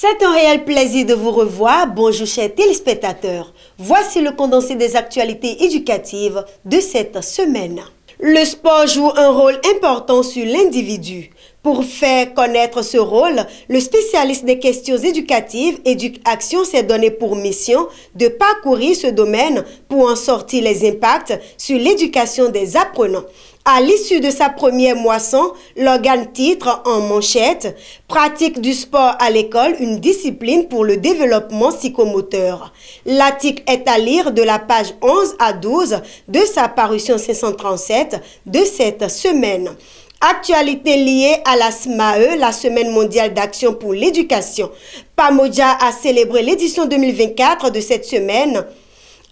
C'est un réel plaisir de vous revoir. Bonjour chers téléspectateurs. Voici le condensé des actualités éducatives de cette semaine. Le sport joue un rôle important sur l'individu. Pour faire connaître ce rôle, le spécialiste des questions éducatives, Éduc-Action, s'est donné pour mission de parcourir ce domaine pour en sortir les impacts sur l'éducation des apprenants. À l'issue de sa première moisson, l'organe titre en manchette « Pratique du sport à l'école, une discipline pour le développement psychomoteur ». L'article est à lire de la page 11 à 12 de sa parution 537 de cette semaine. Actualité liée à la SMAE, la Semaine mondiale d'action pour l'éducation. PAMODJA a célébré l'édition 2024 de cette semaine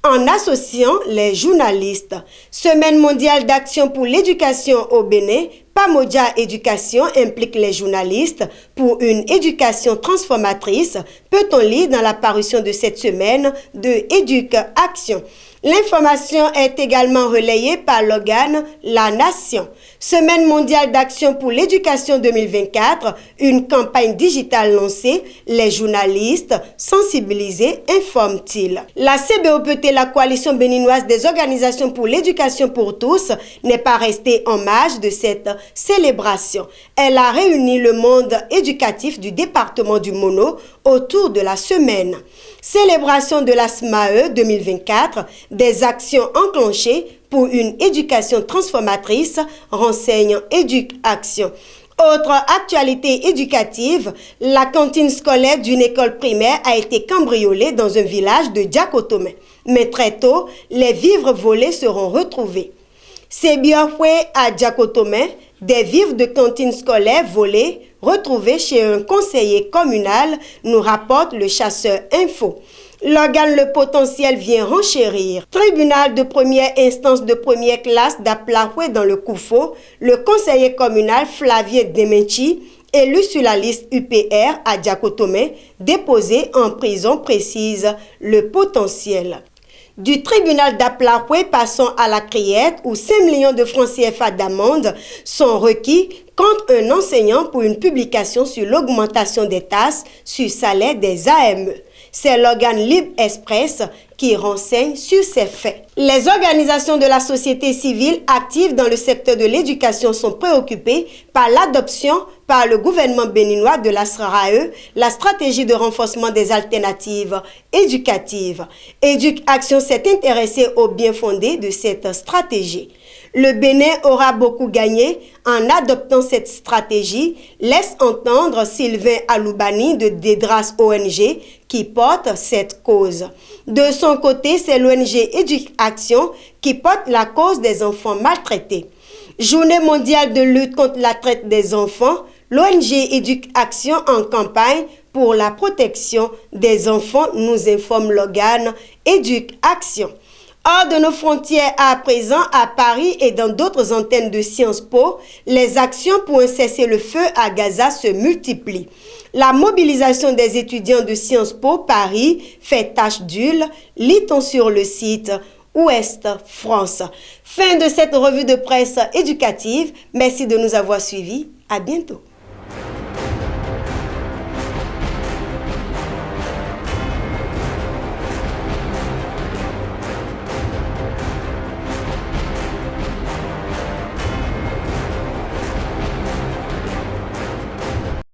en associant les journalistes. Semaine mondiale d'action pour l'éducation au Bénin, PAMODJA Éducation implique les journalistes pour une éducation transformatrice, peut-on lire dans la parution de cette semaine de Éduc-Action. L'information est également relayée par l'organe La Nation. Semaine mondiale d'action pour l'éducation 2024, une campagne digitale lancée, les journalistes sensibilisés informent-ils. La CBOPT, la coalition béninoise des organisations pour l'éducation pour tous, n'est pas restée en marge de cette célébration. Elle a réuni le monde éducatif du département du Mono autour de la semaine. Célébration de la SMAE 2024, des actions enclenchées pour une éducation transformatrice, renseigne Éduc-Action. Autre actualité éducative, la cantine scolaire d'une école primaire a été cambriolée dans un village de Djakotomé. Mais très tôt, les vivres volés seront retrouvés. C'est bien fait à Djakotomé, des vivres de cantine scolaire volés retrouvés chez un conseiller communal, nous rapporte le Chasseur Info. L'organe Le Potentiel vient renchérir. Tribunal de première instance de première classe d'Aplahoué dans le Koufo, le conseiller communal Flavien Demenchi, élu sur la liste UPR à Djakotomé, déposé en prison, précise Le Potentiel. Du tribunal d'Aplahoué, passons à la Criette où 5 millions de francs CFA d'amende sont requis contre un enseignant pour une publication sur l'augmentation des tasses sur salaire des AME. C'est l'organe Libre Express qui renseigne sur ces faits. Les organisations de la société civile actives dans le secteur de l'éducation sont préoccupées par l'adoption par le gouvernement béninois de la SRAE, la stratégie de renforcement des alternatives éducatives. Éduc-Action s'est intéressé au bien fondé de cette stratégie. Le Bénin aura beaucoup gagné en adoptant cette stratégie, laisse entendre Sylvain Aloubani de Dédras ONG qui porte cette cause. De son côté, c'est l'ONG Éduc-Action qui porte la cause des enfants maltraités. Journée mondiale de lutte contre la traite des enfants, l'ONG Éduc-Action en campagne pour la protection des enfants, nous informe l'organe Éduc-Action. Hors de nos frontières à présent, à Paris et dans d'autres antennes de Sciences Po, les actions pour un cessez-le-feu à Gaza se multiplient. La mobilisation des étudiants de Sciences Po Paris fait tache d'huile, lit-on sur le site Ouest France. Fin de cette revue de presse éducative. Merci de nous avoir suivis. À bientôt.